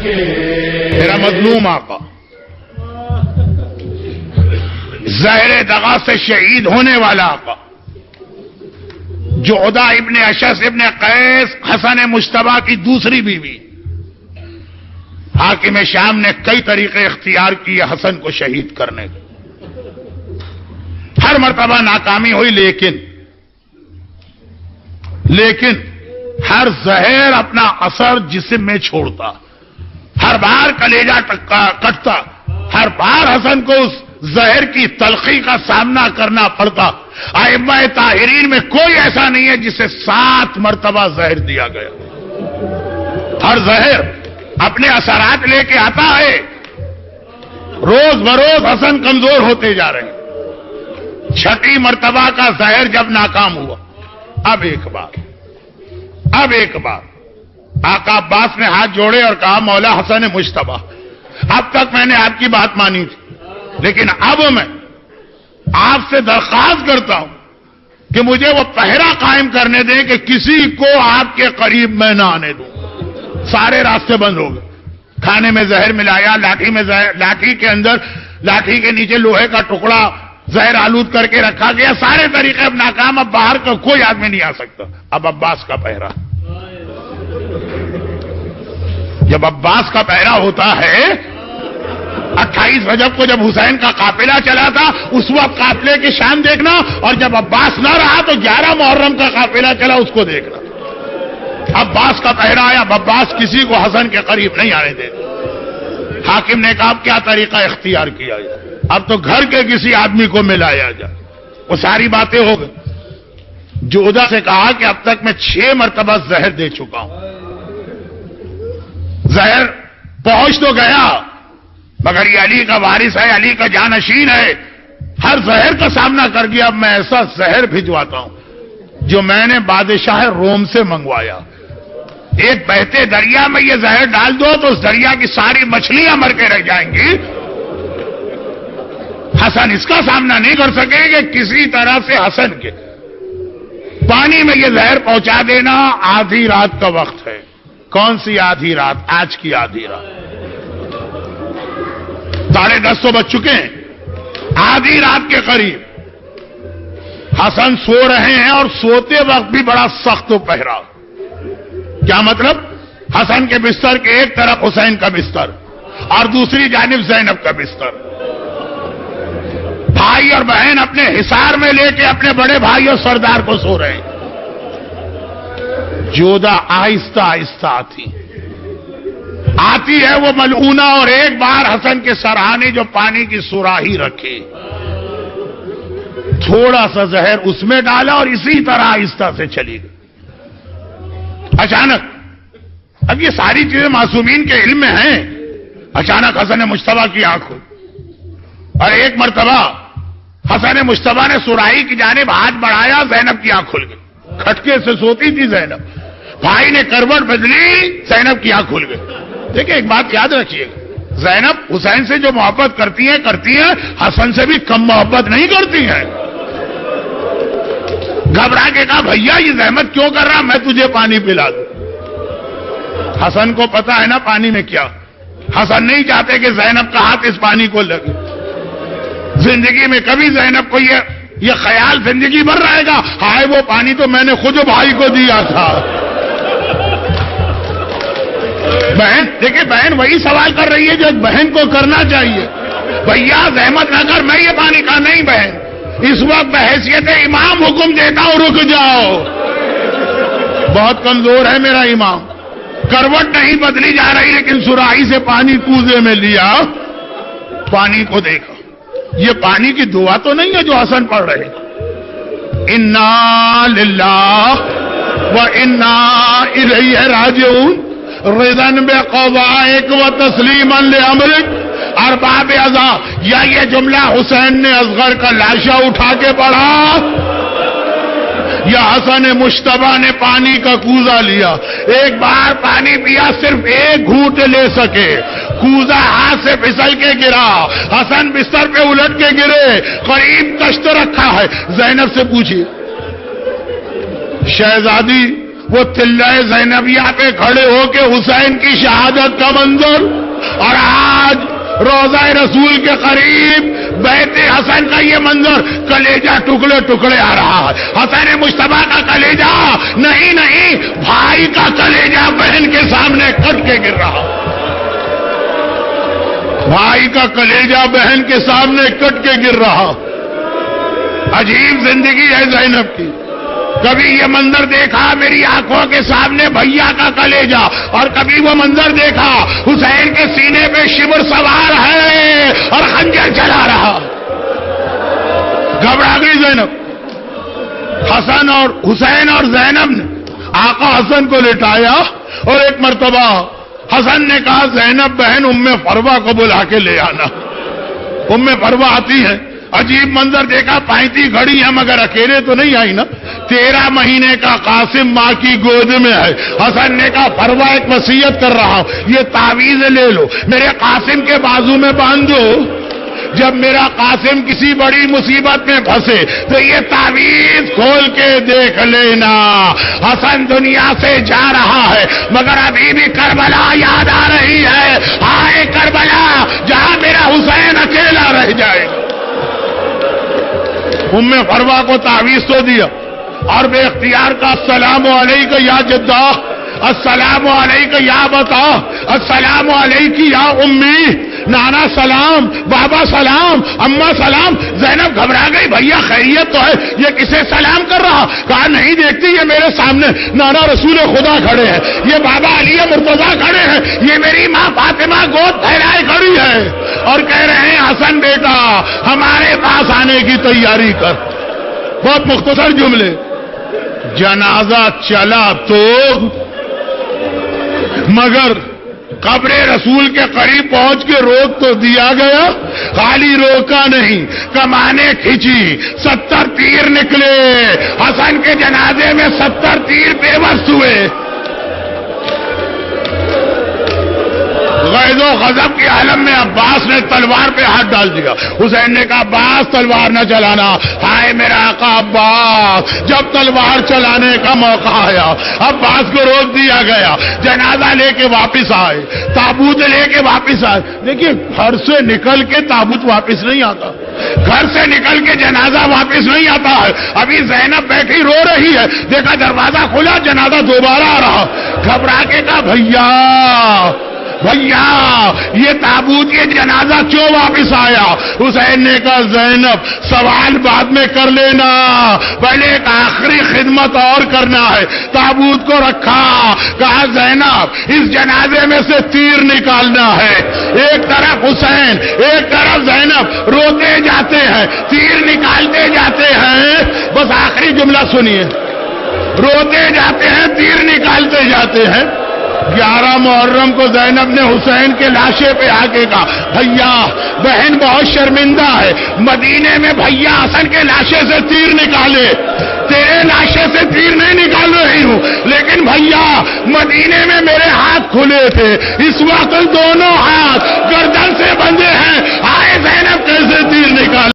کے میرا مظلوم آقا زہر دغا سے شہید ہونے والا آقا جعدہ ابن اشعث ابن قیس حسن مجتبی کی دوسری بیوی حاکم شام نے کئی طریقے اختیار کیے حسن کو شہید کرنے کے. ہر مرتبہ ناکامی ہوئی لیکن ہر زہر اپنا اثر جسم میں چھوڑتا, ہر بار کلیجہ کٹتا, ہر بار حسن کو اس زہر کی تلخی کا سامنا کرنا پڑتا. ائمہ طاہرین میں کوئی ایسا نہیں ہے جسے 7 مرتبہ زہر دیا گیا. ہر زہر اپنے اثرات لے کے آتا ہے. روز بروز حسن کمزور ہوتے جا رہے ہیں. 6 مرتبہ کا زہر جب ناکام ہوا, اب ایک بار آقا عباس نے ہاتھ جوڑے اور کہا مولا حسن مجتبی, اب تک میں نے آپ کی بات مانی تھی, لیکن اب میں آپ سے درخواست کرتا ہوں کہ مجھے وہ پہرا قائم کرنے دیں کہ کسی کو آپ کے قریب میں نہ آنے دوں. سارے راستے بند ہو گئے. کھانے میں زہر ملایا, لاٹھی کے اندر, لاٹھی کے نیچے لوہے کا ٹکڑا زہر آلود کر کے رکھا گیا. سارے طریقے اب ناکام. اب باہر کا کوئی آدمی نہیں آ سکتا. اب عباس کا پہرا. جب عباس کا پہرا ہوتا ہے, 28 رجب کو جب حسین کا قافلہ چلا تھا اس وقت قافلے کی شان دیکھنا, اور جب عباس نہ رہا تو 11 محرم کا قافلہ چلا اس کو دیکھنا. عباس کا پہرا آیا. عباس کسی کو حسن کے قریب نہیں آنے دیتے. حاکم نے کہا کیا طریقہ اختیار کیا جائے, اب تو گھر کے کسی آدمی کو ملایا جائے. وہ ساری باتیں ہو گئی. جعدہ سے کہا کہ اب تک میں 6 مرتبہ زہر دے چکا ہوں. زہر پہنچ تو گیا مگر یہ علی کا وارث ہے, علی کا جانشین ہے, ہر زہر کا سامنا کر گیا. اب میں ایسا زہر بھجواتا ہوں جو میں نے بادشاہ روم سے منگوایا. ایک بہتے دریا میں یہ زہر ڈال دو تو اس دریا کی ساری مچھلیاں مر کے رہ جائیں گی. حسن اس کا سامنا نہیں کر سکے کہ کسی طرح سے حسن کے پانی میں یہ زہر پہنچا دینا. آدھی رات کا وقت ہے. کون سی آدھی رات؟ آج کی آدھی رات. 10:30 تو بج چکے ہیں. آدھی رات کے قریب حسن سو رہے ہیں اور سوتے وقت بھی بڑا سخت پہرا. کیا مطلب؟ حسن کے بستر کے ایک طرف حسین کا بستر اور دوسری جانب زینب کا بستر. بھائی اور بہن اپنے حصار میں لے کے اپنے بڑے بھائی اور سردار کو سو رہے ہیں. جعدہ آہستہ آہستہ آتی ہے وہ ملعونہ, اور ایک بار حسن کے سرہانے جو پانی کی سراہی رکھے تھوڑا سا زہر اس میں ڈالا اور اسی طرح آہستہ سے چلی گئی. اچانک, اب یہ ساری چیزیں معصومین کے علم میں ہیں, اچانک حسن مجتبی کی آنکھ کھلی اور ایک مرتبہ حسن مجتبی نے سراہی کی جانب ہاتھ بڑھایا. زینب کی آنکھ کھل گئی. کھٹکے سے سوتی تھی زینب. بھائی نے کروٹ بدلی, زینب کی آنکھ کھل گئی. دیکھیں ایک بات یاد رکھیے گا, زینب حسین سے جو محبت کرتی ہیں حسن سے بھی کم محبت نہیں کرتی ہیں. گھبرا کے کہا بھیا یہ زحمت کیوں کر رہا, میں تجھے پانی پلا دوں. حسن کو پتا ہے نا پانی میں کیا. حسن نہیں چاہتے کہ زینب کا ہاتھ اس پانی کو لگے. زندگی میں کبھی زینب کو یہ خیال زندگی بھر رہے گا ہائے وہ پانی تو میں نے خود بھائی کو دیا تھا. بہن دیکھیں, بہن وہی سوال کر رہی ہے جو ایک بہن کو کرنا چاہیے. بھیا زحمت نہ کر, میں یہ پانی کا نہیں. بہن اس وقت بحیثیت امام حکم دیتا ہوں رک جاؤ, بہت کمزور ہے میرا امام. کروٹ نہیں بدلی جا رہی لیکن سراہی سے پانی کوزے میں لیا, پانی کو دیکھا. یہ پانی کی دعا تو نہیں ہے جو حسن پڑھ رہے. انا للہ و انا الیہ راجعون رضا بقضائک و تسلیما لامرک ارباب اعضاء. یا یہ جملہ حسین نے اصغر کا لاشا اٹھا کے پڑھا یا حسن مشتبہ نے پانی کا کوزہ لیا، ایک بار پانی پیا، صرف ایک گھونٹ لے سکے، کوزہ ہاتھ سے پھسل کے گرا، حسن بستر پہ الٹ کے گرے، قریب کشت رکھا ہے۔ زینب سے پوچھیے، شہزادی وہ تلہ زینبیہ پہ کھڑے ہو کے حسین کی شہادت کا منظر، اور آج روضہ رسول کے قریب بیت حسن کا یہ منظر، کلیجہ ٹکڑے ٹکڑے آ رہا ہے۔ حسن مشتبہ کا کلیجہ نہیں، بھائی کا کلیجہ بہن کے سامنے کٹ کے گر رہا، بھائی کا کلیجہ بہن کے سامنے کٹ کے گر رہا۔ عجیب زندگی ہے زینب کی، کبھی یہ منظر دیکھا میری آنکھوں کے سامنے بھیا کا کلیجہ، اور کبھی وہ منظر دیکھا حسین کے سینے پہ شبر سوار ہے اور خنجر چلا رہا۔ گھبرا گئی زینب۔ حسن اور حسین اور زینب نے آقا حسن کو لٹایا، اور ایک مرتبہ حسن نے کہا زینب بہن ام فروہ کو بلا کے لے آنا۔ ام فروہ آتی ہے، عجیب منظر دیکھا، 35 گھڑی ہے مگر اکیلے تو نہیں آئی نا، 13 مہینے کا قاسم ماں کی گود میں ہے۔ حسن نے کہا فروہ ایک وصیت کر رہا ہوں، یہ تعویذ لے لو، میرے قاسم کے بازو میں باندھ دو، جب میرا قاسم کسی بڑی مصیبت میں پھنسے تو یہ تعویذ کھول کے دیکھ لینا۔ حسن دنیا سے جا رہا ہے مگر ابھی بھی کربلا یاد آ رہی ہے، ہائے کربلا جہاں میرا حسین اکیلا رہ جائے۔ ام فروہ کو تعویذ تو دیا، اور بے اختیار کا السلام علیکہ یا جدہ، السلام علیکہ یا بتا، السلام علیکہ یا امی، نانا سلام، بابا سلام، اماں سلام۔ زینب گھبرا گئی، بھیا خیریت تو ہے، یہ کسے سلام کر رہا؟ کہا نہیں دیکھتی، یہ میرے سامنے نانا رسول خدا کھڑے ہیں، یہ بابا علی مرتضیٰ کھڑے ہیں، یہ میری ماں فاطمہ گود پھیلائے کھڑی ہے، اور کہہ رہے ہیں حسن بیٹا ہمارے پاس آنے کی تیاری کر۔ بہت مختصر جملے۔ جنازہ چلا تو مگر قبر رسول کے قریب پہنچ کے روک تو دیا گیا، خالی روکا نہیں، کمانے کھینچی، 70 تیر نکلے، حسن کے جنازے میں 70 تیر بے بس ہوئے۔ غیظ و غضب کے عالم میں عباس نے تلوار پہ ہاتھ ڈال دیا۔ حسین نے کہا عباس تلوار نہ چلانا، ہائے میرا آقا عباس۔ جب تلوار چلانے کا موقع آیا عباس کو روک دیا گیا، جنازہ لے کے واپس آئے، تابوت لے کے واپس آئے۔ دیکھیے گھر سے نکل کے تابوت واپس نہیں آتا، گھر سے نکل کے جنازہ واپس نہیں آتا ہے۔ ابھی زینب بیٹھی رو رہی ہے، دیکھا دروازہ کھلا، جنازہ دوبارہ آ رہا، گھبرا کے کہا بھیا یہ تابوت یہ جنازہ کیوں واپس آیا؟ حسین نے کہا زینب سوال بعد میں کر لینا، پہلے ایک آخری خدمت اور کرنا ہے۔ تابوت کو رکھا، کہا زینب اس جنازے میں سے تیر نکالنا ہے۔ ایک طرف حسین ایک طرف زینب روتے جاتے ہیں، تیر نکالتے جاتے ہیں۔ بس آخری جملہ سنیے، روتے جاتے ہیں، تیر نکالتے جاتے ہیں۔ 11 محرم کو زینب نے حسین کے لاشے پہ آ کے کہا بھیا بہن بہت شرمندہ ہے، مدینے میں بھیا حسن کے لاشے سے تیر نکالے، تیرے لاشے سے تیر نہیں نکال رہی ہوں، لیکن بھیا مدینے میں میرے ہاتھ کھلے تھے، اس وقت دونوں ہاتھ گردن سے بندھے ہیں، آئے زینب کیسے تیر نکال